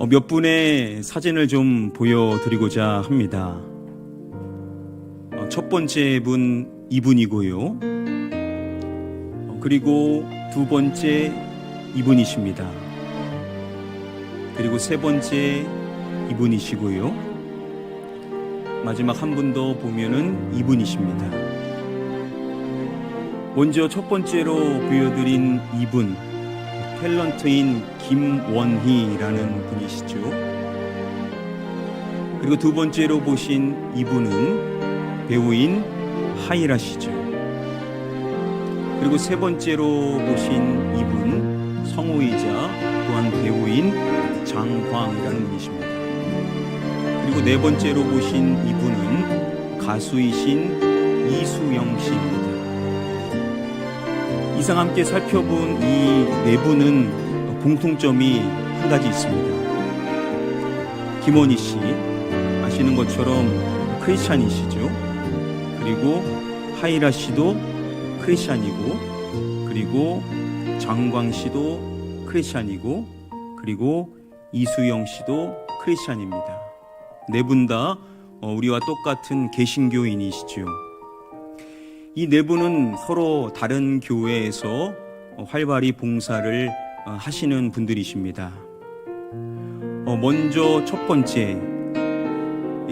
몇 분의 사진을 좀 보여드리고자 합니다. 첫 번째 분 이분이고요. 그리고 두 번째 이분이십니다. 그리고 세 번째 이분이시고요. 마지막 한 분 더 보면은 이분이십니다. 먼저 첫 번째로 보여드린 이분, 탤런트인 김원희라는 분이시죠. 그리고 두 번째로 보신 이분은 배우인 하이라 씨죠. 그리고 세 번째로 보신 이분, 성우이자 또한 배우인 장황이라는 분이십니다. 그리고 네 번째로 보신 이분은 가수이신 이수영 씨입니다. 이상 함께 살펴본 이 네 분은 공통점이 한 가지 있습니다. 김원희 씨, 아시는 것처럼 크리스찬이시죠. 그리고 하이라 씨도 크리스찬이고, 그리고 장광 씨도 크리스찬이고, 그리고 이수영 씨도 크리스찬입니다. 네 분 다 우리와 똑같은 개신교인이시죠. 이 네 분은 서로 다른 교회에서 활발히 봉사를 하시는 분들이십니다. 먼저 첫 번째,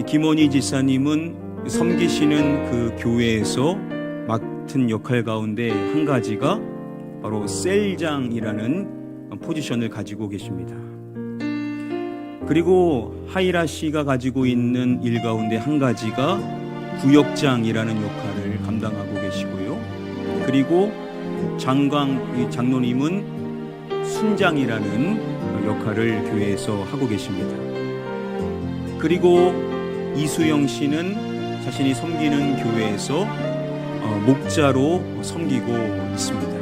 김원희 지사님은 섬기시는 그 교회에서 맡은 역할 가운데 한 가지가 바로 셀장이라는 포지션을 가지고 계십니다. 그리고 하이라 씨가 가지고 있는 일 가운데 한 가지가 구역장이라는 역할을 감당하고 계시고요. 그리고 장광 장로님은 순장이라는 역할을 교회에서 하고 계십니다. 그리고 이수영 씨는 자신이 섬기는 교회에서 목자로 섬기고 있습니다.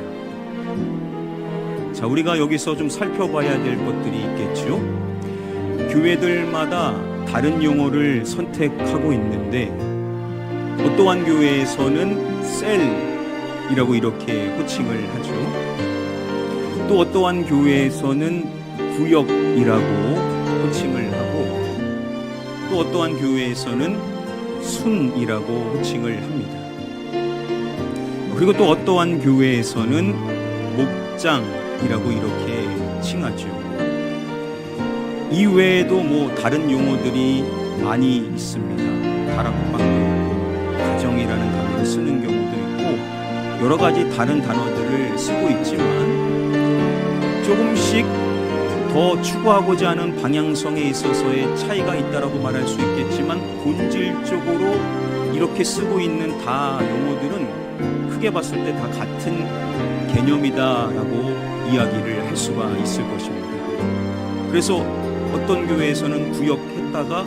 자, 우리가 여기서 좀 살펴봐야 될 것들이 있겠죠. 교회들마다 다른 용어를 선택하고 있는데 어떠한 교회에서는 셀이라고 이렇게 호칭을 하죠. 또 어떠한 교회에서는 구역이라고 호칭을 하고, 또 어떠한 교회에서는 순이라고 호칭을 합니다. 그리고 또 어떠한 교회에서는 목장이라고 이렇게 칭하죠. 이 외에도 다른 용어들이 많이 있습니다. 다락방도, 가정이라는 단어를 쓰는 경우도 있고 여러 가지 다른 단어들을 쓰고 있지만 조금씩 더 추구하고자 하는 방향성에 있어서의 차이가 있다라고 말할 수 있겠지만 본질적으로 이렇게 쓰고 있는 다 용어들은 크게 봤을 때 다 같은 개념이다라고 이야기를 할 수가 있을 것입니다. 그래서 어떤 교회에서는 구역했다가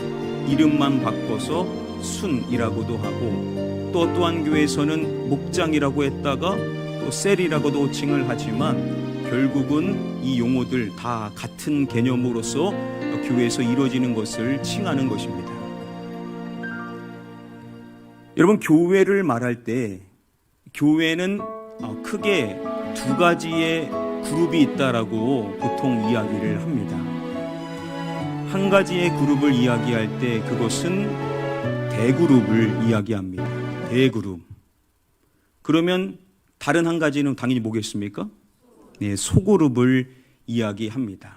이름만 바꿔서 순이라고도 하고, 또 어떠한 교회에서는 목장이라고 했다가 또 셀이라고도 호칭을 하지만 결국은 이 용어들 다 같은 개념으로서 교회에서 이루어지는 것을 칭하는 것입니다. 여러분, 교회를 말할 때 교회는 크게 두 가지의 그룹이 있다라고 보통 이야기를 합니다. 한 가지의 그룹을 이야기할 때 그것은 대그룹을 이야기합니다. 대그룹. 그러면 다른 한 가지는 당연히 뭐겠습니까? 네, 소그룹을 이야기합니다.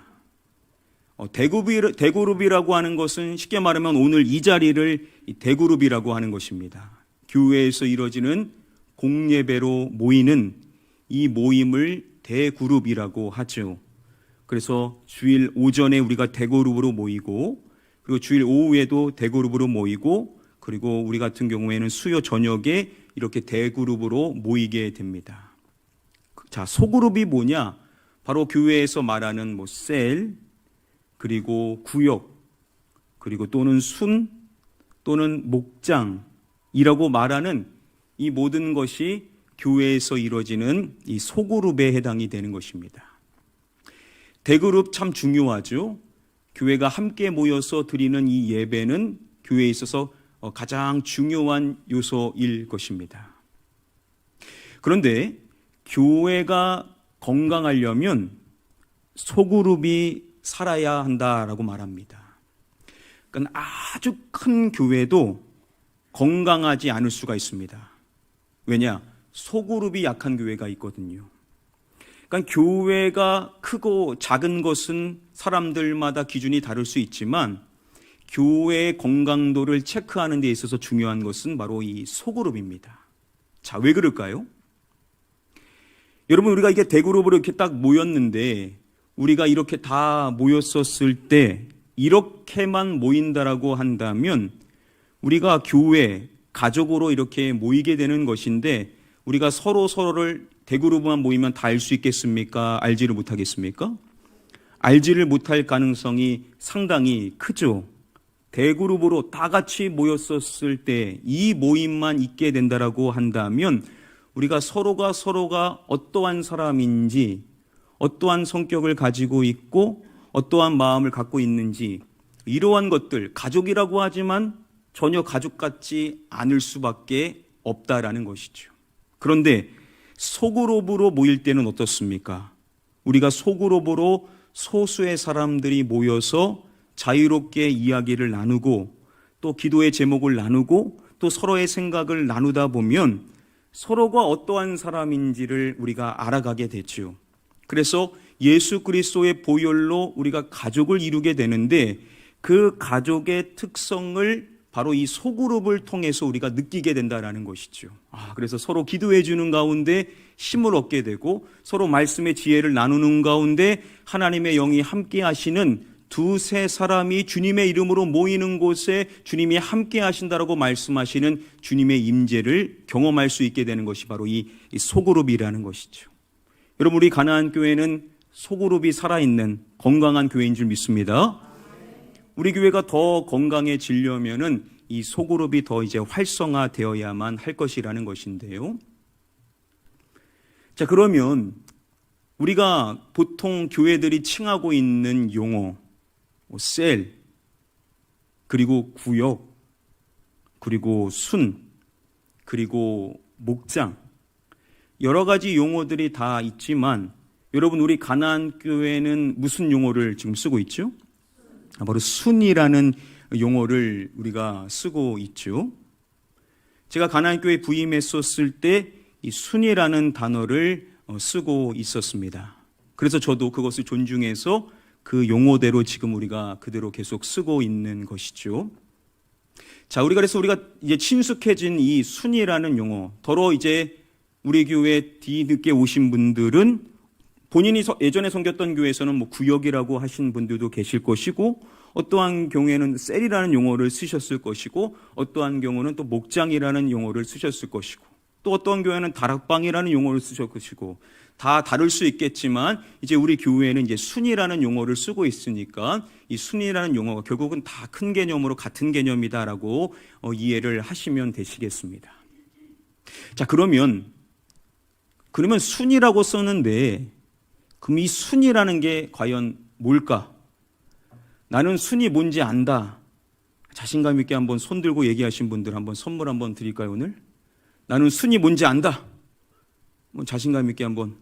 대그룹이라고 하는 것은 쉽게 말하면 오늘 이 자리를 대그룹이라고 하는 것입니다. 교회에서 이루어지는 공예배로 모이는 이 모임을 대그룹이라고 하죠. 그래서 주일 오전에 우리가 대그룹으로 모이고, 그리고 주일 오후에도 대그룹으로 모이고, 그리고 우리 같은 경우에는 수요 저녁에 이렇게 대그룹으로 모이게 됩니다. 자, 소그룹이 뭐냐? 바로 교회에서 말하는 셀, 그리고 구역, 그리고 또는 순, 또는 목장이라고 말하는 이 모든 것이 교회에서 이루어지는 이 소그룹에 해당이 되는 것입니다. 대그룹 참 중요하죠. 교회가 함께 모여서 드리는 이 예배는 교회에 있어서 가장 중요한 요소일 것입니다. 그런데 교회가 건강하려면 소그룹이 살아야 한다라고 말합니다. 그러니까 아주 큰 교회도 건강하지 않을 수가 있습니다. 왜냐? 소그룹이 약한 교회가 있거든요. 그러니까 교회가 크고 작은 것은 사람들마다 기준이 다를 수 있지만 교회의 건강도를 체크하는 데 있어서 중요한 것은 바로 이 소그룹입니다. 자, 왜 그럴까요? 여러분, 우리가 이게 대그룹으로 이렇게 딱 모였는데 우리가 이렇게 다 모였었을 때 이렇게만 모인다라고 한다면 우리가 교회, 가족으로 이렇게 모이게 되는 것인데 우리가 서로를 대그룹만 모이면 다 알 수 있겠습니까? 알지를 못하겠습니까? 알지를 못할 가능성이 상당히 크죠. 대그룹으로 다 같이 모였었을 때 이 모임만 있게 된다라고 한다면 우리가 서로가 어떠한 사람인지, 어떠한 성격을 가지고 있고 어떠한 마음을 갖고 있는지, 이러한 것들, 가족이라고 하지만 전혀 가족 같지 않을 수밖에 없다라는 것이죠. 그런데 소그룹으로 모일 때는 어떻습니까? 우리가 소그룹으로 소수의 사람들이 모여서 자유롭게 이야기를 나누고 또 기도의 제목을 나누고 또 서로의 생각을 나누다 보면 서로가 어떠한 사람인지를 우리가 알아가게 되죠. 그래서 예수 그리스도의 보혈로 우리가 가족을 이루게 되는데 그 가족의 특성을 바로 이 소그룹을 통해서 우리가 느끼게 된다는 것이죠. 그래서 서로 기도해 주는 가운데 힘을 얻게 되고 서로 말씀의 지혜를 나누는 가운데 하나님의 영이 함께 하시는 두세 사람이 주님의 이름으로 모이는 곳에 주님이 함께 하신다라고 말씀하시는 주님의 임재를 경험할 수 있게 되는 것이 바로 이 소그룹이라는 것이죠. 여러분, 우리 가나안 교회는 소그룹이 살아있는 건강한 교회인 줄 믿습니다. 우리 교회가 더 건강해지려면은 이 소그룹이 더 이제 활성화되어야만 할 것이라는 것인데요. 자, 그러면 우리가 보통 교회들이 칭하고 있는 용어, 셀, 그리고 구역, 그리고 순, 그리고 목장, 여러 가지 용어들이 다 있지만 여러분, 우리 가나안 교회는 무슨 용어를 지금 쓰고 있죠? 바로 순이라는 용어를 우리가 쓰고 있죠. 제가 가나안 교회 부임했었을 때 이 순이라는 단어를 쓰고 있었습니다. 그래서 저도 그것을 존중해서 그 용어대로 지금 우리가 그대로 계속 쓰고 있는 것이죠. 자, 그래서 우리가 이제 친숙해진 이 순이라는 용어, 더러 이제 우리 교회 뒤늦게 오신 분들은 본인이 예전에 섬겼던 교회에서는 뭐 구역이라고 하신 분들도 계실 것이고, 어떠한 경우에는 셀이라는 용어를 쓰셨을 것이고, 어떠한 경우는 또 목장이라는 용어를 쓰셨을 것이고, 또 어떠한 교회는 다락방이라는 용어를 쓰셨을 것이고, 다 다를 수 있겠지만 이제 우리 교회는 이제 순이라는 용어를 쓰고 있으니까 이 순이라는 용어가 결국은 다 큰 개념으로 같은 개념이다라고 이해를 하시면 되시겠습니다. 자, 그러면 순이라고 썼는데 그럼 이 순이라는 게 과연 뭘까? 나는 순이 뭔지 안다. 자신감 있게 한번 손 들고 얘기하신 분들 한번 선물 한번 드릴까요, 오늘? 나는 순이 뭔지 안다. 자신감 있게 한번.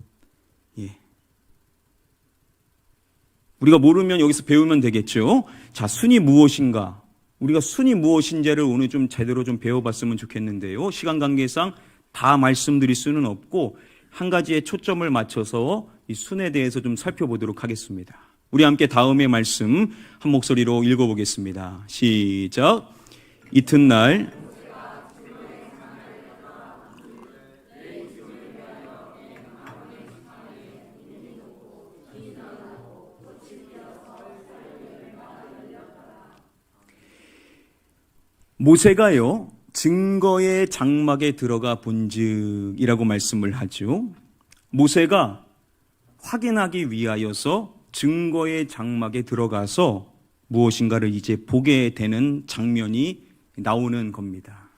우리가 모르면 여기서 배우면 되겠죠. 자, 순이 무엇인가? 우리가 순이 무엇인지를 오늘 좀 제대로 좀 배워봤으면 좋겠는데요. 시간 관계상 다 말씀드릴 수는 없고 한 가지에 초점을 맞춰서 이 순에 대해서 좀 살펴보도록 하겠습니다. 우리 함께 다음의 말씀 한 목소리로 읽어보겠습니다. 시작. 이튿날 모세가요, 증거의 장막에 들어가 본즉 이라고 말씀을 하죠. 모세가 확인하기 위하여서 증거의 장막에 들어가서 무엇인가를 이제 보게 되는 장면이 나오는 겁니다.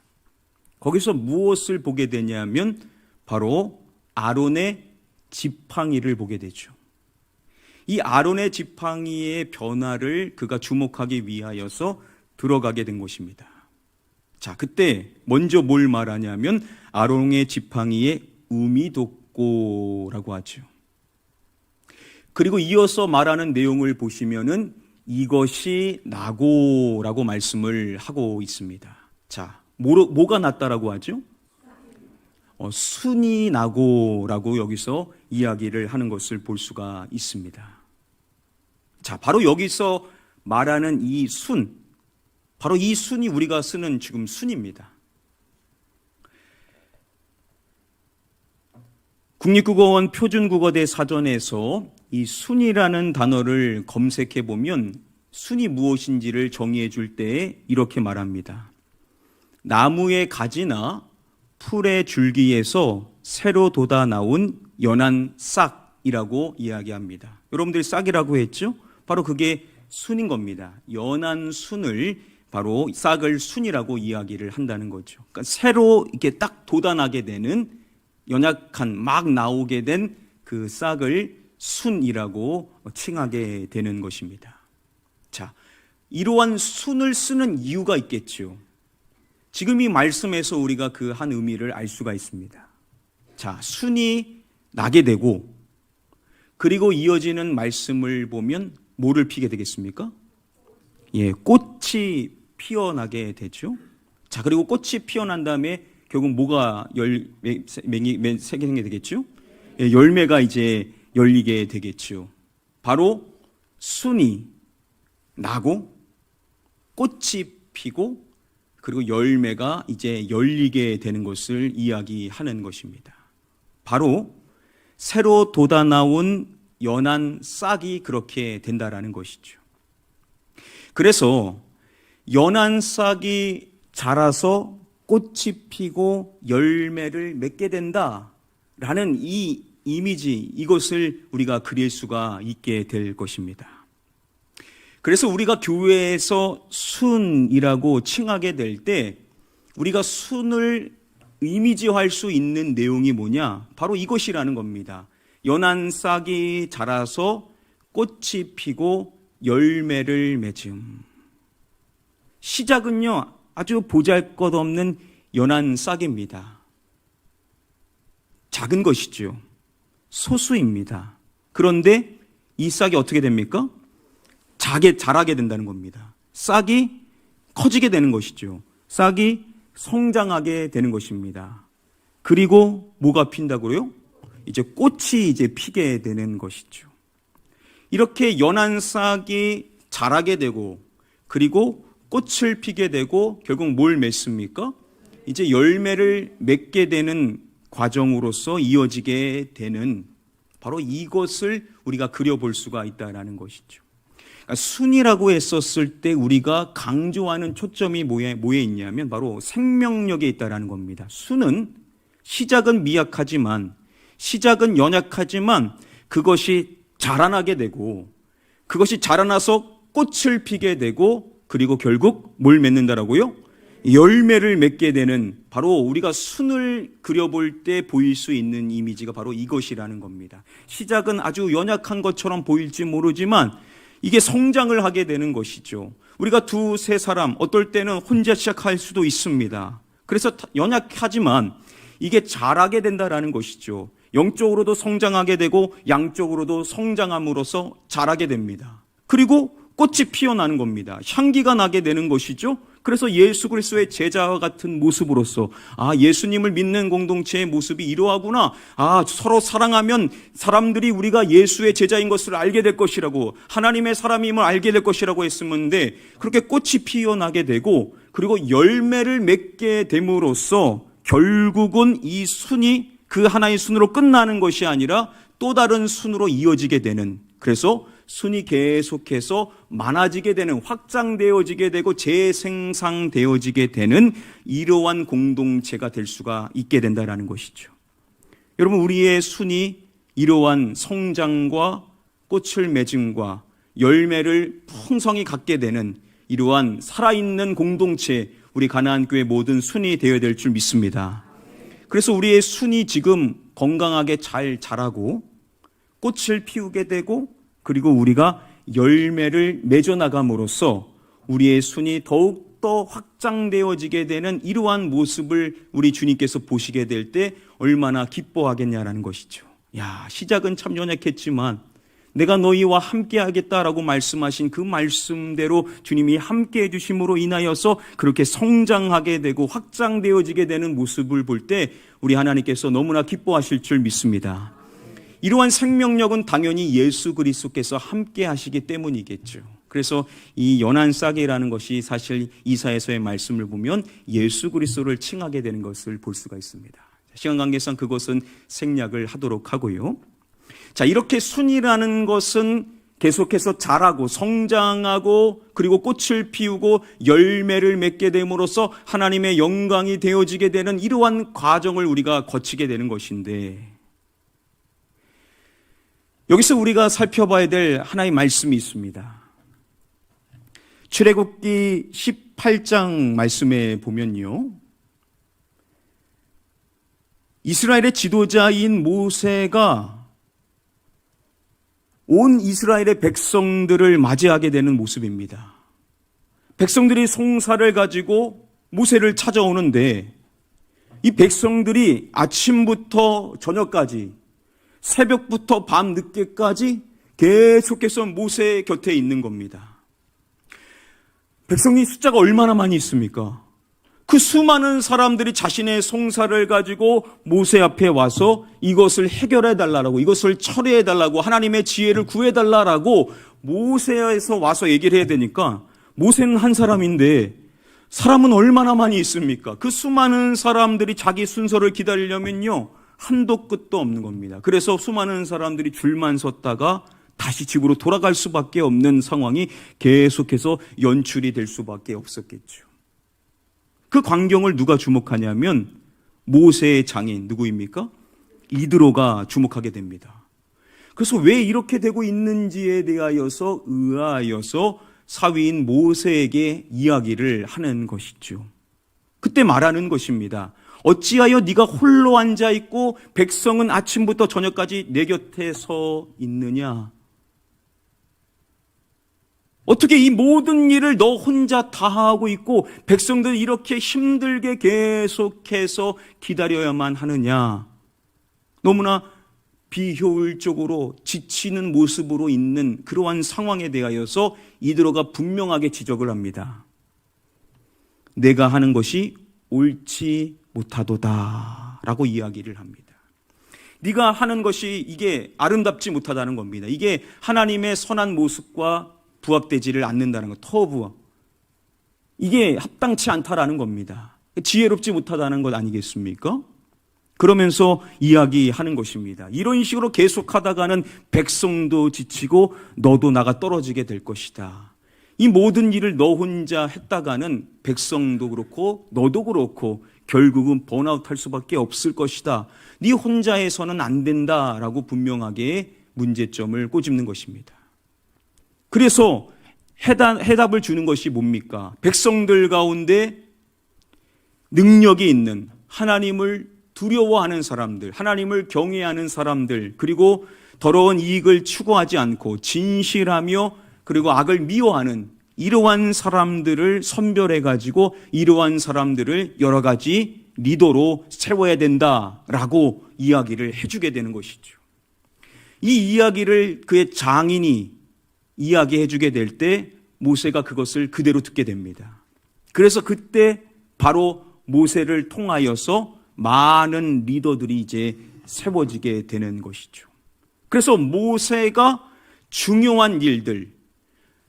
거기서 무엇을 보게 되냐면 바로 아론의 지팡이를 보게 되죠. 이 아론의 지팡이의 변화를 그가 주목하기 위하여서 들어가게 된 것입니다. 자, 그때 먼저 뭘 말하냐면 아론의 지팡이의 우미돋고라고 하죠. 그리고 이어서 말하는 내용을 보시면은 이것이 나고라고 말씀을 하고 있습니다. 자, 뭐가 낫다라고 하죠? 순이 나고라고 여기서 이야기를 하는 것을 볼 수가 있습니다. 자, 바로 여기서 말하는 이 순, 바로 이 순이 우리가 쓰는 지금 순입니다. 국립국어원 표준국어대 사전에서 이 순이라는 단어를 검색해 보면 순이 무엇인지를 정의해 줄 때 이렇게 말합니다. 나무의 가지나 풀의 줄기에서 새로 돋아 나온 연한 싹이라고 이야기합니다. 여러분들이 싹이라고 했죠? 바로 그게 순인 겁니다. 연한 순을 바로 싹을 순이라고 이야기를 한다는 거죠. 그러니까 새로 이렇게 딱 돋아나게 되는 연약한 막 나오게 된 그 싹을 순이라고 칭하게 되는 것입니다. 자, 이러한 순을 쓰는 이유가 있겠죠. 지금 이 말씀에서 우리가 그 한 의미를 알 수가 있습니다. 자, 순이 나게 되고 그리고 이어지는 말씀을 보면 뭐를 피게 되겠습니까? 예, 꽃이 피어나게 되죠. 자, 그리고 꽃이 피어난 다음에 결국 뭐가 새기게 되겠죠? 예, 열매가 이제 열리게 되겠죠. 바로 순이 나고 꽃이 피고 그리고 열매가 이제 열리게 되는 것을 이야기하는 것입니다. 바로 새로 돋아나온 연한 싹이 그렇게 된다라는 것이죠. 그래서 연한 싹이 자라서 꽃이 피고 열매를 맺게 된다라는 이 이미지, 이것을 우리가 그릴 수가 있게 될 것입니다. 그래서 우리가 교회에서 순이라고 칭하게 될 때 우리가 순을 이미지화할 수 있는 내용이 뭐냐? 바로 이것이라는 겁니다. 연한 싹이 자라서 꽃이 피고 열매를 맺음. 시작은요, 아주 보잘것없는 연한 싹입니다. 작은 것이죠. 소수입니다. 그런데 이 싹이 어떻게 됩니까? 자라게 된다는 겁니다. 싹이 커지게 되는 것이죠. 싹이 성장하게 되는 것입니다. 그리고 뭐가 핀다고요? 이제 꽃이 이제 피게 되는 것이죠. 이렇게 연한 싹이 자라게 되고 그리고 꽃을 피게 되고 결국 뭘 맺습니까? 이제 열매를 맺게 되는 과정으로서 이어지게 되는 바로 이것을 우리가 그려볼 수가 있다는 것이죠. 그러니까 순이라고 했었을 때 우리가 강조하는 초점이 뭐에 있냐면 바로 생명력에 있다는 겁니다. 순은 시작은 미약하지만 시작은 연약하지만 그것이 자라나게 되고 그것이 자라나서 꽃을 피게 되고 그리고 결국 뭘 맺는다라고요? 열매를 맺게 되는 바로 우리가 순을 그려볼 때 보일 수 있는 이미지가 바로 이것이라는 겁니다. 시작은 아주 연약한 것처럼 보일지 모르지만 이게 성장을 하게 되는 것이죠. 우리가 두세 사람 어떨 때는 혼자 시작할 수도 있습니다. 그래서 연약하지만 이게 자라게 된다라는 것이죠. 영적으로도 성장하게 되고 양적으로도 성장함으로써 자라게 됩니다. 그리고 꽃이 피어나는 겁니다. 향기가 나게 되는 것이죠. 그래서 예수 그리스도의 제자와 같은 모습으로서 예수님을 믿는 공동체의 모습이 이러하구나. 서로 사랑하면 사람들이 우리가 예수의 제자인 것을 알게 될 것이라고 하나님의 사람임을 알게 될 것이라고 했었는데 그렇게 꽃이 피어나게 되고 그리고 열매를 맺게 됨으로써 결국은 이 순이 그 하나의 순으로 끝나는 것이 아니라 또 다른 순으로 이어지게 되는 그래서 순이 계속해서 많아지게 되는 확장되어지게 되고 재생산되어지게 되는 이러한 공동체가 될 수가 있게 된다는 것이죠. 여러분 우리의 순이 이러한 성장과 꽃을 맺음과 열매를 풍성히 갖게 되는 이러한 살아있는 공동체 우리 가나안교회 모든 순이 되어야 될 줄 믿습니다. 그래서 우리의 순이 지금 건강하게 잘 자라고 꽃을 피우게 되고 그리고 우리가 열매를 맺어나감으로써 우리의 순이 더욱더 확장되어지게 되는 이러한 모습을 우리 주님께서 보시게 될 때 얼마나 기뻐하겠냐라는 것이죠. 시작은 참 연약했지만 내가 너희와 함께 하겠다라고 말씀하신 그 말씀대로 주님이 함께 해주심으로 인하여서 그렇게 성장하게 되고 확장되어지게 되는 모습을 볼 때 우리 하나님께서 너무나 기뻐하실 줄 믿습니다. 이러한 생명력은 당연히 예수 그리스도께서 함께 하시기 때문이겠죠. 그래서 이 연한 싹이라는 것이 사실 이사야서의 말씀을 보면 예수 그리스도를 칭하게 되는 것을 볼 수가 있습니다. 시간 관계상 그것은 생략을 하도록 하고요. 자, 이렇게 순이라는 것은 계속해서 자라고 성장하고 그리고 꽃을 피우고 열매를 맺게 됨으로써 하나님의 영광이 되어지게 되는 이러한 과정을 우리가 거치게 되는 것인데, 여기서 우리가 살펴봐야 될 하나의 말씀이 있습니다. 출애굽기 18장 말씀에 보면요, 이스라엘의 지도자인 모세가 온 이스라엘의 백성들을 맞이하게 되는 모습입니다. 백성들이 송사를 가지고 모세를 찾아오는데 이 백성들이 아침부터 저녁까지, 새벽부터 밤 늦게까지 계속해서 모세 곁에 있는 겁니다. 백성이 숫자가 얼마나 많이 있습니까? 그 수많은 사람들이 자신의 송사를 가지고 모세 앞에 와서 이것을 해결해 달라고, 이것을 처리해 달라고, 하나님의 지혜를 구해 달라고 모세에서 와서 얘기를 해야 되니까, 모세는 한 사람인데 사람은 얼마나 많이 있습니까? 그 수많은 사람들이 자기 순서를 기다리려면요, 한도 끝도 없는 겁니다. 그래서 수많은 사람들이 줄만 섰다가 다시 집으로 돌아갈 수밖에 없는 상황이 계속해서 연출이 될 수밖에 없었겠죠. 그 광경을 누가 주목하냐면 모세의 장인 누구입니까? 이드로가 주목하게 됩니다. 그래서 왜 이렇게 되고 있는지에 대하여서 의아하여서 사위인 모세에게 이야기를 하는 것이죠. 그때 말하는 것입니다. 어찌하여 네가 홀로 앉아 있고 백성은 아침부터 저녁까지 내 곁에 서 있느냐? 어떻게 이 모든 일을 너 혼자 다 하고 있고 백성들 이렇게 힘들게 계속해서 기다려야만 하느냐? 너무나 비효율적으로 지치는 모습으로 있는 그러한 상황에 대하여서 이드로가 분명하게 지적을 합니다. 내가 하는 것이 옳지 못하도다 라고 이야기를 합니다. 네가 하는 것이 이게 아름답지 못하다는 겁니다. 이게 하나님의 선한 모습과 부합되지를 않는다는 것, 터부합. 이게 합당치 않다라는 겁니다. 지혜롭지 못하다는 것 아니겠습니까? 그러면서 이야기하는 것입니다. 이런 식으로 계속하다가는 백성도 지치고 너도 나가 떨어지게 될 것이다. 이 모든 일을 너 혼자 했다가는 백성도 그렇고 너도 그렇고 결국은 번아웃 할 수밖에 없을 것이다. 네 혼자 해서는 안 된다라고 분명하게 문제점을 꼬집는 것입니다. 그래서 해답을 주는 것이 뭡니까? 백성들 가운데 능력이 있는, 하나님을 두려워하는 사람들, 하나님을 경외하는 사람들, 그리고 더러운 이익을 추구하지 않고 진실하며 그리고 악을 미워하는 이러한 사람들을 선별해가지고 이러한 사람들을 여러 가지 리더로 세워야 된다라고 이야기를 해주게 되는 것이죠. 이 이야기를 그의 장인이 이야기해주게 될 때 모세가 그것을 그대로 듣게 됩니다. 그래서 그때 바로 모세를 통하여서 많은 리더들이 이제 세워지게 되는 것이죠. 그래서 모세가 중요한 일들,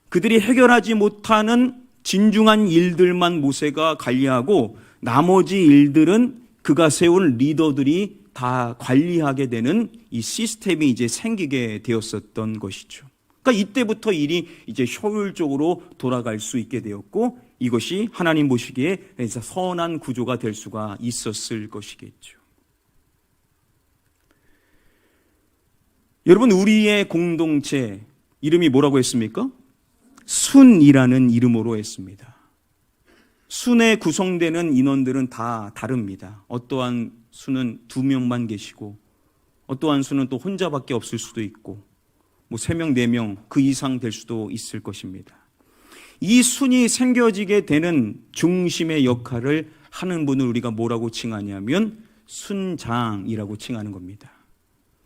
그들이 해결하지 못하는 진중한 일들만 모세가 관리하고 나머지 일들은 그가 세운 리더들이 다 관리하게 되는 이 시스템이 이제 생기게 되었었던 것이죠. 그러니까 이때부터 일이 이제 효율적으로 돌아갈 수 있게 되었고 이것이 하나님 보시기에 선한 구조가 될 수가 있었을 것이겠죠. 여러분, 우리의 공동체 이름이 뭐라고 했습니까? 순이라는 이름으로 했습니다. 순에 구성되는 인원들은 다 다릅니다. 어떠한 순은 2명만 계시고 어떠한 순은 또 혼자밖에 없을 수도 있고 뭐 3명, 4명 그 이상 될 수도 있을 것입니다. 이 순이 생겨지게 되는 중심의 역할을 하는 분을 우리가 뭐라고 칭하냐면 순장이라고 칭하는 겁니다.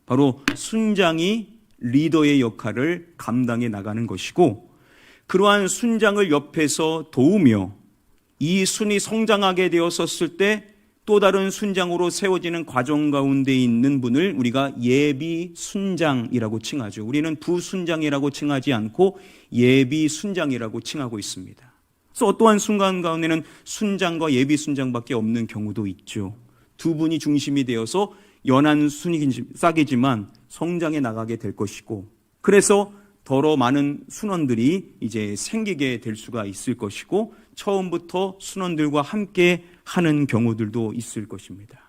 바로 순장이 리더의 역할을 감당해 나가는 것이고, 그러한 순장을 옆에서 도우며 이 순이 성장하게 되었었을 때 또 다른 순장으로 세워지는 과정 가운데 있는 분을 우리가 예비 순장이라고 칭하죠. 우리는 부순장이라고 칭하지 않고 예비 순장이라고 칭하고 있습니다. 그래서 어떠한 순간 가운데는 순장과 예비 순장밖에 없는 경우도 있죠. 두 분이 중심이 되어서 연한 순이 싹이지만 성장해 나가게 될 것이고, 그래서 더러 많은 순원들이 이제 생기게 될 수가 있을 것이고, 처음부터 순원들과 함께 하는 경우들도 있을 것입니다.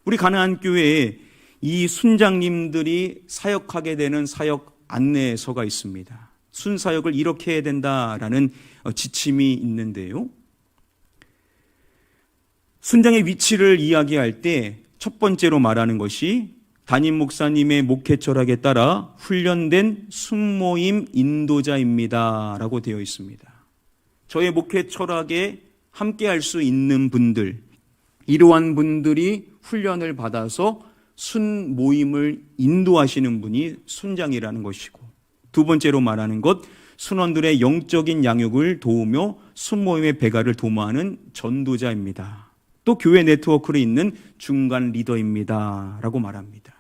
우리 가나안 교회에 이 순장님들이 사역하게 되는 사역 안내서가 있습니다. 순사역을 이렇게 해야 된다라는 지침이 있는데요. 순장의 위치를 이야기할 때 첫 번째로 말하는 것이 담임 목사님의 목회 철학에 따라 훈련된 순모임 인도자입니다 라고 되어 있습니다. 저의 목회 철학에 함께 할 수 있는 분들, 이러한 분들이 훈련을 받아서 순모임을 인도하시는 분이 순장이라는 것이고, 두 번째로 말하는 것, 순원들의 영적인 양육을 도우며 순모임의 배가를 도모하는 전도자입니다. 또 교회 네트워크로 있는 중간 리더입니다 라고 말합니다.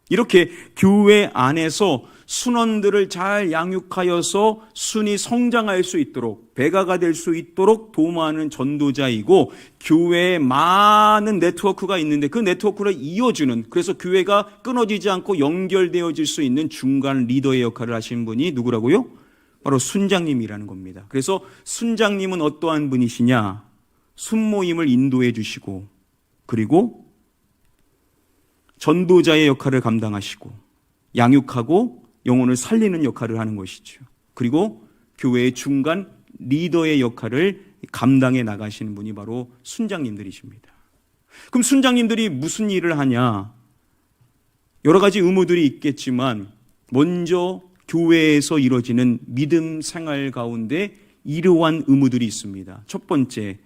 이렇게 교회 안에서 순원들을 잘 양육하여서 순이 성장할 수 있도록, 배가가 될 수 있도록 도모하는 전도자이고, 교회에 많은 네트워크가 있는데 그 네트워크를 이어주는, 그래서 교회가 끊어지지 않고 연결되어질 수 있는 중간 리더의 역할을 하시는 분이 누구라고요? 바로 순장님이라는 겁니다. 그래서 순장님은 어떠한 분이시냐? 순모임을 인도해 주시고, 그리고 전도자의 역할을 감당하시고, 양육하고 영혼을 살리는 역할을 하는 것이죠. 그리고 교회의 중간 리더의 역할을 감당해 나가시는 분이 바로 순장님들이십니다. 그럼 순장님들이 무슨 일을 하냐? 여러 가지 의무들이 있겠지만 먼저 교회에서 이루어지는 믿음 생활 가운데 이러한 의무들이 있습니다. 첫 번째,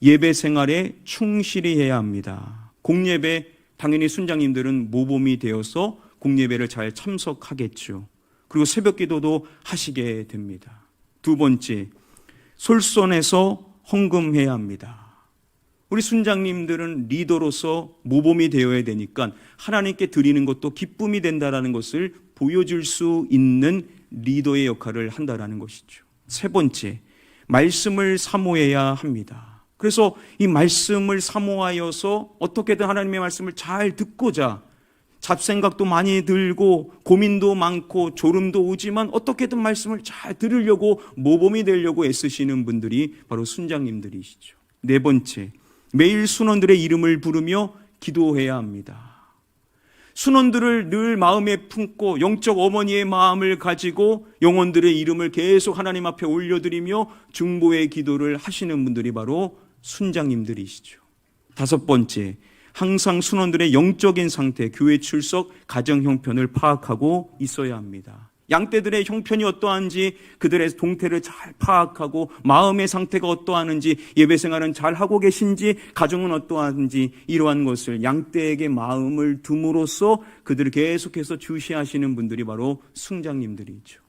예배 생활에 충실히 해야 합니다. 공예배, 당연히 순장님들은 모범이 되어서 공예배를 잘 참석하겠죠. 그리고 새벽 기도도 하시게 됩니다. 두 번째, 솔선해서 헌금해야 합니다. 우리 순장님들은 리더로서 모범이 되어야 되니까 하나님께 드리는 것도 기쁨이 된다라는 것을 보여줄 수 있는 리더의 역할을 한다라는 것이죠. 세 번째, 말씀을 사모해야 합니다. 그래서 이 말씀을 사모하여서 어떻게든 하나님의 말씀을 잘 듣고자, 잡생각도 많이 들고 고민도 많고 졸음도 오지만 어떻게든 말씀을 잘 들으려고 모범이 되려고 애쓰시는 분들이 바로 순장님들이시죠. 네 번째, 매일 순원들의 이름을 부르며 기도해야 합니다. 순원들을 늘 마음에 품고 영적 어머니의 마음을 가지고 영혼들의 이름을 계속 하나님 앞에 올려드리며 중보의 기도를 하시는 분들이 바로 순장님들이시죠. 다섯 번째, 항상 순원들의 영적인 상태, 교회 출석, 가정 형편을 파악하고 있어야 합니다. 양떼들의 형편이 어떠한지, 그들의 동태를 잘 파악하고 마음의 상태가 어떠하는지, 예배 생활은 잘 하고 계신지, 가정은 어떠한지, 이러한 것을 양떼에게 마음을 둠으로써 그들을 계속해서 주시하시는 분들이 바로 순장님들이죠.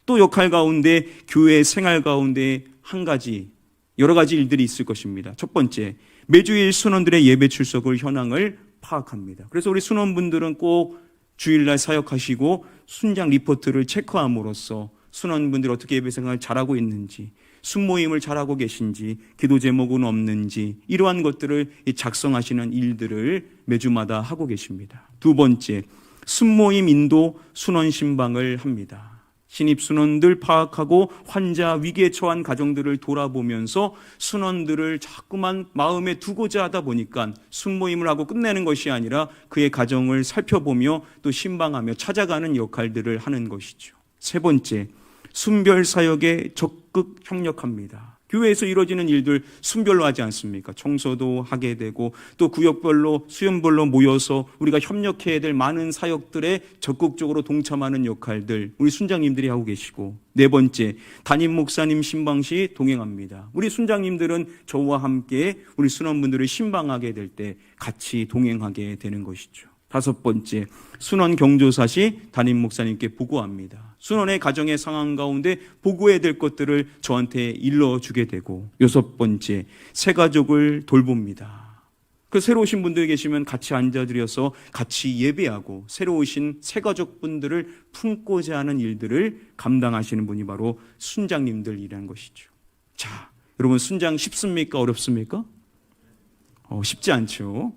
또 역할 가운데, 교회 생활 가운데 한 가지, 여러 가지 일들이 있을 것입니다. 첫 번째, 매주일 순원들의 예배 출석을 현황을 파악합니다. 그래서 우리 순원분들은 꼭 주일날 사역하시고 순장 리포트를 체크함으로써 순원분들이 어떻게 예배 생활을 잘하고 있는지, 순모임을 잘하고 계신지, 기도 제목은 없는지, 이러한 것들을 작성하시는 일들을 매주마다 하고 계십니다. 두 번째, 순모임 인도 순원 신방을 합니다. 신입 순원들 파악하고 환자, 위기에 처한 가정들을 돌아보면서 순원들을 자꾸만 마음에 두고자 하다 보니까 순모임을 하고 끝내는 것이 아니라 그의 가정을 살펴보며 또 신방하며 찾아가는 역할들을 하는 것이죠. 세 번째, 순별 사역에 적극 협력합니다. 교회에서 이루어지는 일들 순별로 하지 않습니까? 청소도 하게 되고 또 구역별로 수연별로 모여서 우리가 협력해야 될 많은 사역들에 적극적으로 동참하는 역할들 우리 순장님들이 하고 계시고, 네 번째, 담임 목사님 신방 시 동행합니다. 우리 순장님들은 저와 함께 우리 순원분들을 신방하게 될 때 같이 동행하게 되는 것이죠. 5번째, 순원 경조사시 담임 목사님께 보고합니다. 순원의 가정의 상황 가운데 보고해야 될 것들을 저한테 일러주게 되고, 6번째, 새 가족을 돌봅니다. 그 새로 오신 분들 계시면 같이 앉아드려서 같이 예배하고 새로 오신 새 가족분들을 품고자 하는 일들을 감당하시는 분이 바로 순장님들이라는 것이죠. 자, 여러분 순장 쉽습니까? 어렵습니까? 쉽지 않죠.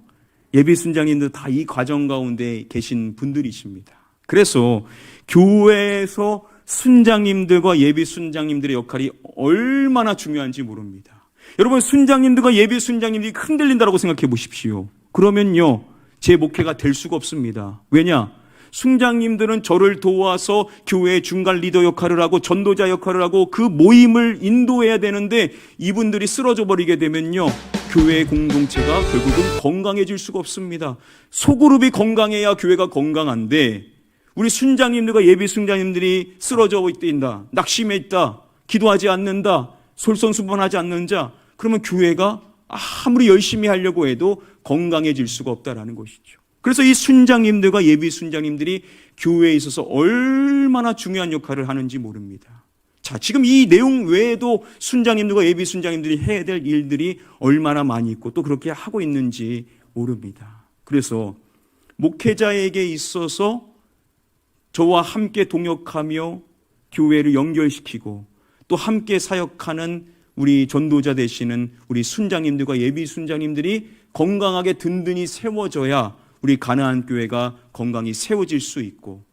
예비 순장님들 다 이 과정 가운데 계신 분들이십니다. 그래서 교회에서 순장님들과 예비 순장님들의 역할이 얼마나 중요한지 모릅니다. 여러분 순장님들과 예비 순장님들이 흔들린다고 생각해 보십시오. 그러면요 제 목회가 될 수가 없습니다. 왜냐? 순장님들은 저를 도와서 교회의 중간 리더 역할을 하고 전도자 역할을 하고 그 모임을 인도해야 되는데 이분들이 쓰러져 버리게 되면요 교회의 공동체가 결국은 건강해질 수가 없습니다. 소그룹이 건강해야 교회가 건강한데 우리 순장님들과 예비 순장님들이 쓰러져 있다, 낙심해 있다, 기도하지 않는다, 솔선수범하지 않는 자, 그러면 교회가 아무리 열심히 하려고 해도 건강해질 수가 없다라는 것이죠. 그래서 이 순장님들과 예비 순장님들이 교회에 있어서 얼마나 중요한 역할을 하는지 모릅니다. 자, 지금 이 내용 외에도 순장님들과 예비 순장님들이 해야 될 일들이 얼마나 많이 있고 또 그렇게 하고 있는지 모릅니다. 그래서 목회자에게 있어서 저와 함께 동역하며 교회를 연결시키고 또 함께 사역하는 우리 전도자 되시는 우리 순장님들과 예비 순장님들이 건강하게 든든히 세워져야 우리 가나안 교회가 건강히 세워질 수 있고,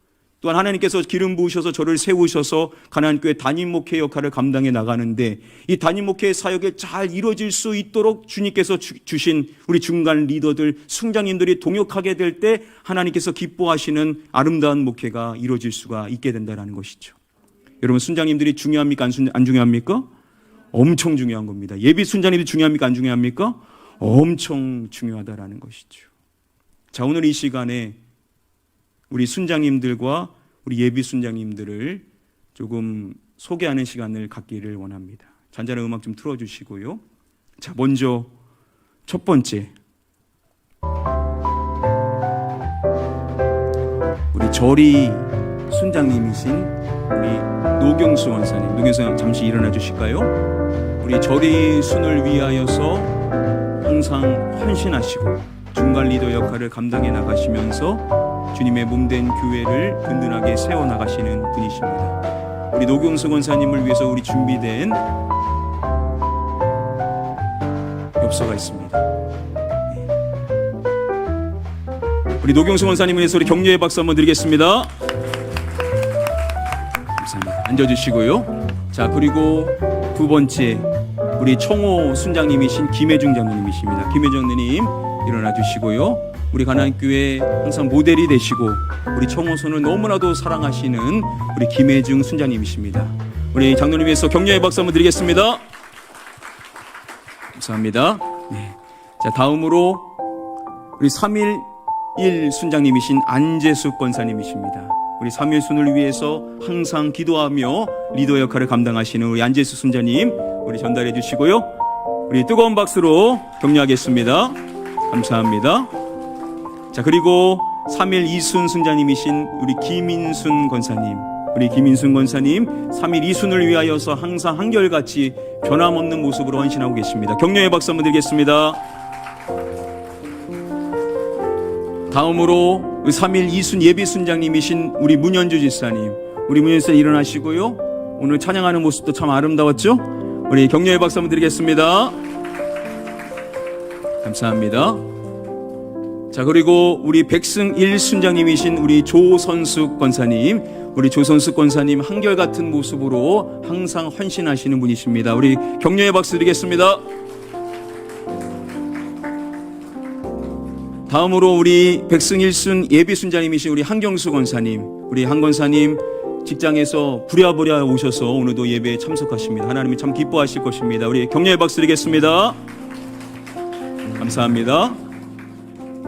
또한 하나님께서 기름 부으셔서 저를 세우셔서 가나안 교회 담임 목회 역할을 감당해 나가는데 이 담임 목회의 사역이 잘 이루어질 수 있도록 주님께서 주신 우리 중간 리더들 순장님들이 동역하게 될 때 하나님께서 기뻐하시는 아름다운 목회가 이루어질 수가 있게 된다는 것이죠. 여러분 순장님들이 중요합니까? 안 중요합니까? 엄청 중요한 겁니다. 예비 순장님이 중요합니까? 안 중요합니까? 엄청 중요하다라는 것이죠. 자, 오늘 이 시간에 우리 순장님들과 우리 예비 순장님들을 조금 소개하는 시간을 갖기를 원합니다. 잔잔한 음악 좀 틀어주시고요. 자, 먼저 첫 번째, 우리 절이 순장님이신 우리 노경수 원사님, 노경수 원사님 잠시 일어나 주실까요? 우리 절이 순을 위하여서 항상 헌신하시고 중간 리더 역할을 감당해 나가시면서 주님의 몸된 교회를 든든하게 세워나가시는 분이십니다. 우리 노경수 권사님을 위해서 우리 준비된 엽서가 있습니다. 우리 노경수 권사님을 위해서 우리 격려의 박수 한번 드리겠습니다. 감사합니다. 앉아주시고요. 자, 그리고 두 번째, 우리 청호 순장님이신 김혜중 장로님이십니다. 김혜중 장로님 일어나 주시고요. 우리 가나안교회 항상 모델이 되시고 우리 청호선을 너무나도 사랑하시는 우리 김혜중 순장님이십니다. 우리 장로님 위해서 격려의 박수 한번 드리겠습니다. 감사합니다. 네. 자, 다음으로 우리 3.1 순장님이신 안재숙 권사님이십니다. 우리 3.1 순을 위해서 항상 기도하며 리더 역할을 감당하시는 우리 안재숙 순장님 우리 전달해 주시고요. 우리 뜨거운 박수로 격려하겠습니다. 감사합니다. 자, 그리고 3.1 이순 순장님이신 우리 김인순 권사님, 우리 김인순 권사님 3.1 이순을 위하여서 항상 한결같이 변함없는 모습으로 헌신하고 계십니다. 격려의 박수 한번 드리겠습니다. 다음으로 3.1 이순 예비 순장님이신 우리 문현주 집사님, 우리 문현주 집사님 일어나시고요. 오늘 찬양하는 모습도 참 아름다웠죠? 우리 격려의 박수 한번 드리겠습니다. 감사합니다. 자, 그리고 우리 백승일 순장님이신 우리 조선숙 권사님, 우리 조선숙 권사님 한결같은 모습으로 항상 헌신하시는 분이십니다. 우리 격려의 박수 드리겠습니다. 다음으로 우리 백승일순 예비 순장님이신 우리 한경수 권사님, 우리 한 권사님 직장에서 부랴부랴 오셔서 오늘도 예배에 참석하십니다. 하나님이 참 기뻐하실 것입니다. 우리 격려의 박수 드리겠습니다. 감사합니다.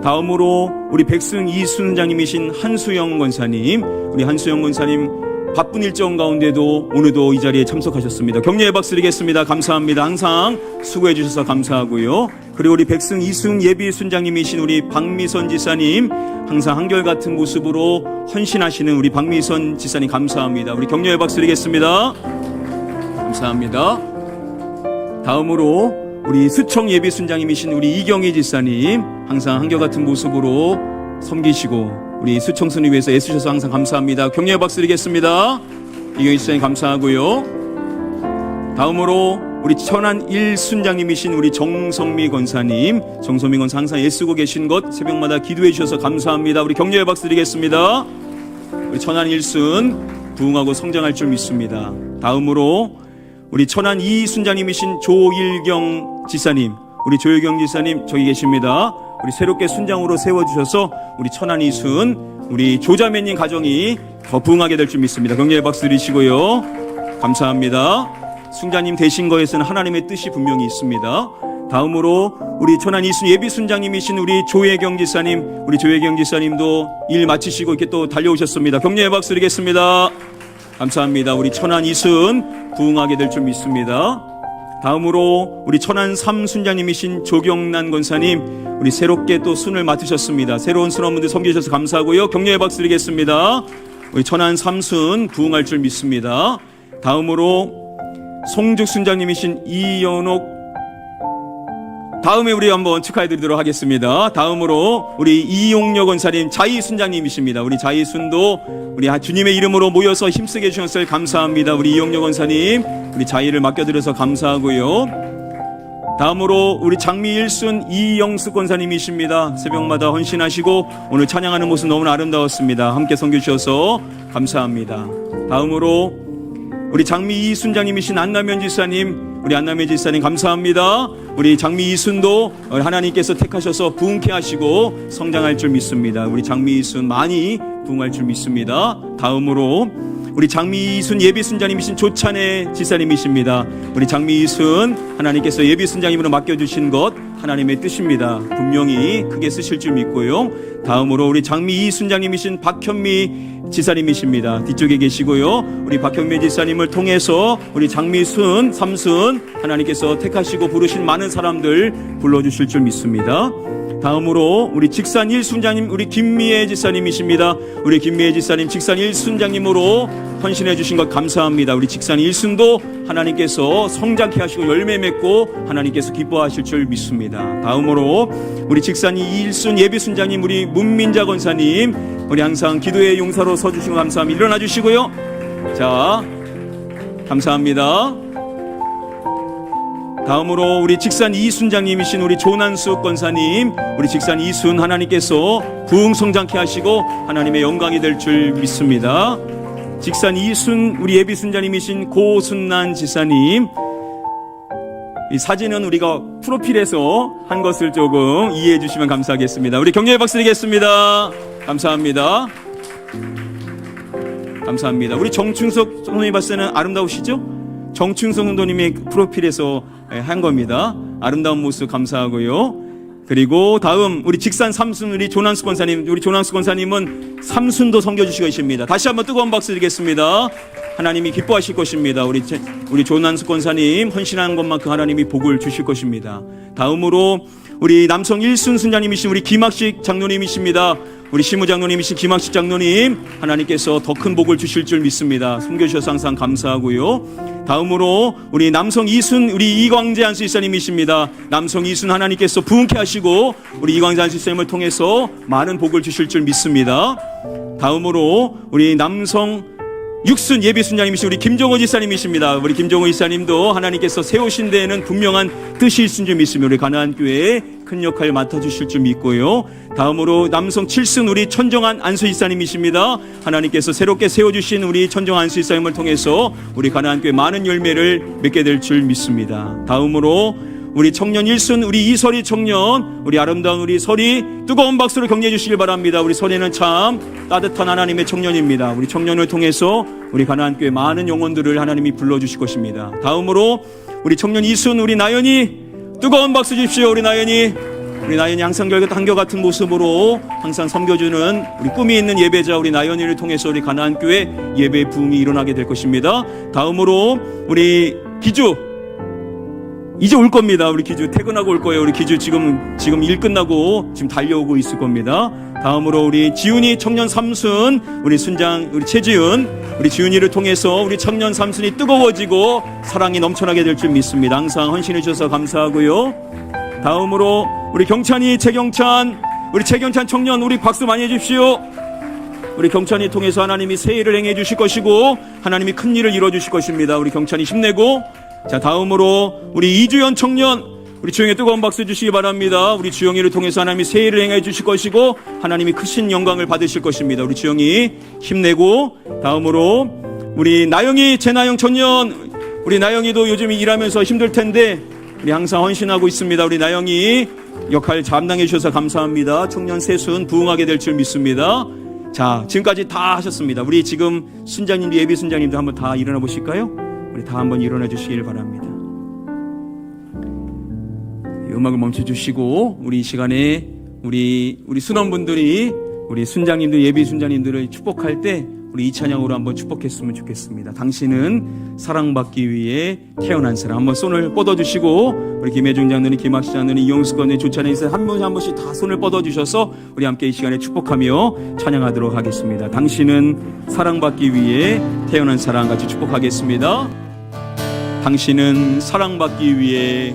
다음으로 우리 백승 이순장님이신 한수영 권사님, 우리 한수영 권사님 바쁜 일정 가운데도 오늘도 이 자리에 참석하셨습니다. 격려의 박수 드리겠습니다. 감사합니다. 항상 수고해 주셔서 감사하고요. 그리고 우리 백승 이승 예비 순장님이신 우리 박미선 지사님, 항상 한결같은 모습으로 헌신하시는 우리 박미선 지사님 감사합니다. 우리 격려의 박수 드리겠습니다. 감사합니다. 다음으로 우리 수청 예비 순장님이신 우리 이경희 지사님, 항상 한결같은 모습으로 섬기시고 우리 수청순을 위해서 애쓰셔서 항상 감사합니다. 격려의 박수 드리겠습니다. 이경희 지사님 감사하고요. 다음으로 우리 천안 1순장님이신 우리 정성미 권사님, 정성미 권사 항상 애쓰고 계신 것 새벽마다 기도해 주셔서 감사합니다. 우리 격려의 박수 드리겠습니다. 우리 천안 1순 부흥하고 성장할 줄 믿습니다. 다음으로 우리 천안 2순장님이신 조일경 지사님, 우리 조일경 지사님 저기 계십니다. 우리 새롭게 순장으로 세워주셔서 우리 천안 2순 우리 조자매님 가정이 더 부흥하게 될 줄 믿습니다. 격려의 박수 드리시고요. 감사합니다. 순장님 되신 거에서는 하나님의 뜻이 분명히 있습니다. 다음으로 우리 천안 2순 예비 순장님이신 우리 조혜경 지사님, 우리 조혜경 지사님도 일 마치시고 이렇게 또 달려오셨습니다. 격려의 박수 드리겠습니다. 감사합니다. 우리 천안 2순 부흥하게 될 줄 믿습니다. 다음으로 우리 천안 3순장님이신 조경란 권사님, 우리 새롭게 또 순을 맡으셨습니다. 새로운 순원분들 섬기셔서 감사하고요. 격려의 박수 드리겠습니다. 우리 천안 3순 부흥할 줄 믿습니다. 다음으로 송죽 순장님이신 이연옥, 다음에 우리 한번 축하해드리도록 하겠습니다. 다음으로 우리 이용려 권사님 자이 순장님이십니다. 우리 자이 순도 우리 주님의 이름으로 모여서 힘쓰게 해주셨을 감사합니다. 우리 이용려 권사님 우리 자이를 맡겨드려서 감사하고요. 다음으로 우리 장미 1순 이영숙 권사님이십니다. 새벽마다 헌신하시고 오늘 찬양하는 모습 너무나 아름다웠습니다. 함께 섬겨주셔서 감사합니다. 다음으로 우리 장미 2순장님이신 안남현 지사님, 우리 안남현 지사님 감사합니다. 우리 장미 2순도 하나님께서 택하셔서 부흥케 하시고 성장할 줄 믿습니다. 우리 장미 2순 많이 부흥할 줄 믿습니다. 다음으로 우리 장미 2순 예비 순장님이신 조찬혜 지사님이십니다. 우리 장미 2순 하나님께서 예비 순장님으로 맡겨주신 것 하나님의 뜻입니다. 분명히 크게 쓰실 줄 믿고요. 다음으로 우리 장미 2순장님이신 박현미 지사님이십니다. 뒤쪽에 계시고요. 우리 박현미 지사님을 통해서 우리 장미순 3순 하나님께서 택하시고 부르신 많은 사람들 불러주실 줄 믿습니다. 다음으로 우리 직산 1순장님 우리 김미애 지사님이십니다. 우리 김미애 지사님 직산 1순장님으로 헌신해 주신 것 감사합니다. 우리 직산 1순도 하나님께서 성장케 하시고 열매 맺고 하나님께서 기뻐하실 줄 믿습니다. 다음으로 우리 직산 1순 예비순장님 우리 문민자 권사님, 우리 항상 기도의 용사로 서주시고 감사합니다. 일어나 주시고요. 자, 감사합니다. 다음으로 우리 직산 2순장님이신 우리 조난숙 권사님, 우리 직산 2순 하나님께서 부흥 성장케 하시고 하나님의 영광이 될 줄 믿습니다. 직산 2순 우리 예비순장님이신 고순난 지사님, 이 사진은 우리가 프로필에서 한 것을 조금 이해해 주시면 감사하겠습니다. 우리 격려의 박수 드리겠습니다. 감사합니다. 감사합니다. 우리 정충석 선생님 봤을 때는 아름다우시죠? 정충석 선도님의 프로필에서 한 겁니다. 아름다운 모습 감사하고요. 그리고 다음 우리 직산 3순 우리 조난수 권사님, 우리 조난수 권사님은 3순도 섬겨주시고 계십니다. 다시 한번 뜨거운 박수 드리겠습니다. 하나님이 기뻐하실 것입니다. 우리 조난수 권사님 헌신하는 것만큼 하나님이 복을 주실 것입니다. 다음으로 우리 남성 1순 순장님이신 우리 김학식 장로님이십니다. 우리 시무장로님이신 김학식 장로님 하나님께서 더 큰 복을 주실 줄 믿습니다. 섬겨주셔서 항상 감사하고요. 다음으로 우리 남성 2순 우리 이광재 안수집사님이십니다. 남성 2순 하나님께서 부흥케 하시고 우리 이광재 안수집사님을 통해서 많은 복을 주실 줄 믿습니다. 다음으로 우리 남성 6순 예비순장님이신 우리 김종호 지사님이십니다. 우리 김종호 지사님도 하나님께서 세우신 데에는 분명한 뜻이 있은 줄 믿으며 우리 가나안교회에 큰 역할을 맡아주실 줄 믿고요. 다음으로 남성 7순 우리 천정한 안수지사님이십니다. 하나님께서 새롭게 세워주신 우리 천정한 안수지사님을 통해서 우리 가나안교회 많은 열매를 맺게 될 줄 믿습니다. 다음으로 우리 청년 1순 우리 이설이 청년, 우리 아름다운 우리 설이 뜨거운 박수로 격려해 주시길 바랍니다. 우리 설이는 참 따뜻한 하나님의 청년입니다. 우리 청년을 통해서 우리 가나안교회 많은 영혼들을 하나님이 불러주실 것입니다. 다음으로 우리 청년 2순 우리 나연이 뜨거운 박수 주십시오. 우리 나연이 우리 나연이 항상 한결같은 모습으로 항상 섬겨주는 우리 꿈이 있는 예배자 우리 나연이를 통해서 우리 가나안교회 예배 부흥이 일어나게 될 것입니다. 다음으로 우리 기주 이제 올 겁니다. 우리 기주 퇴근하고 올 거예요. 우리 기주 지금 일 끝나고 지금 달려오고 있을 겁니다. 다음으로 우리 지훈이 청년 삼순 우리 순장 우리 최지훈 우리 지훈이를 통해서 우리 청년 삼순이 뜨거워지고 사랑이 넘쳐나게 될 줄 믿습니다. 항상 헌신해 주셔서 감사하고요. 다음으로 우리 경찬이 우리 최경찬 청년 우리 박수 많이 해주십시오. 우리 경찬이 통해서 하나님이 새 일을 행해 주실 것이고 하나님이 큰 일을 이루어 주실 것입니다. 우리 경찬이 힘내고, 자 다음으로 우리 이주연 청년 우리 주영이 뜨거운 박수 주시기 바랍니다. 우리 주영이를 통해서 하나님이 새 일을 행해 주실 것이고 하나님이 크신 영광을 받으실 것입니다. 우리 주영이 힘내고, 다음으로 우리 나영이 제나영 청년 우리 나영이도 요즘 일하면서 힘들 텐데 우리 항상 헌신하고 있습니다. 우리 나영이 역할 감당해 주셔서 감사합니다. 청년 세순 부흥하게 될 줄 믿습니다. 자 지금까지 다 하셨습니다. 우리 지금 순장님도 예비 순장님도 한번 다 일어나 보실까요? 우리 다 한번 일어나 주시길 바랍니다. 음악을 멈춰 주시고 우리 이 시간에 우리 순원분들이 우리 순장님들 예비 순장님들을 축복할 때 우리 이 찬양으로 한번 축복했으면 좋겠습니다. 당신은 사랑받기 위해 태어난 사람. 한번 손을 뻗어주시고 우리 김혜중 장로님, 김학시 장로님, 이용수 권님, 조찬에 있어요. 한 번씩 다 손을 뻗어주셔서 우리 함께 이 시간에 축복하며 찬양하도록 하겠습니다. 당신은 사랑받기 위해 태어난 사람 같이 축복하겠습니다. 당신은 사랑받기 위해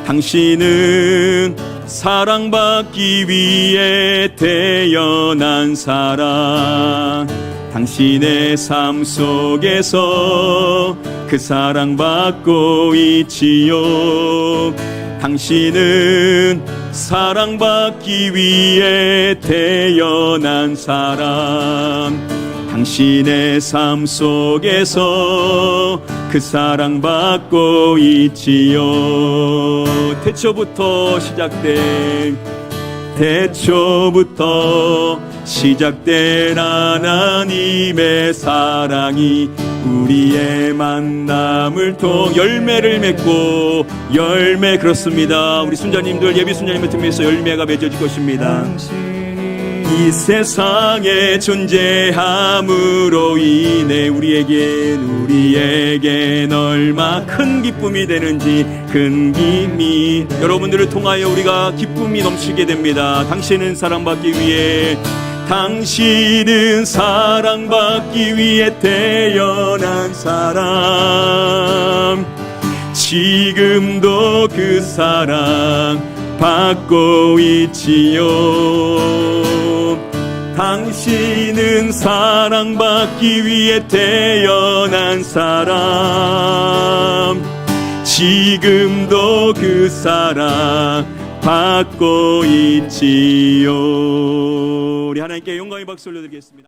당신은 사랑받기 위해 태어난 사람. 당신의 삶 속에서 그 사랑받고 있지요. 당신은 사랑받기 위해 태어난 사람. 당신의 삶 속에서 그 사랑받고 있지요. 태초부터 시작된 하나님의 사랑이 우리의 만남을 통해 열매를 맺고 그렇습니다. 우리 순자님들 예비 순자님을 통해서 열매가 맺어질 것입니다. 이 세상에 존재함으로 인해 우리에겐 얼마 큰 기쁨이 되는지 여러분들을 통하여 우리가 기쁨이 넘치게 됩니다. 당신은 사랑받기 위해 태어난 사람. 지금도 그 사랑 받고 있지요. 당신은 사랑받기 위해 태어난 사람. 지금도 그 사랑 받고 있지요. 우리 하나님께 영광의 박수 올려드리겠습니다.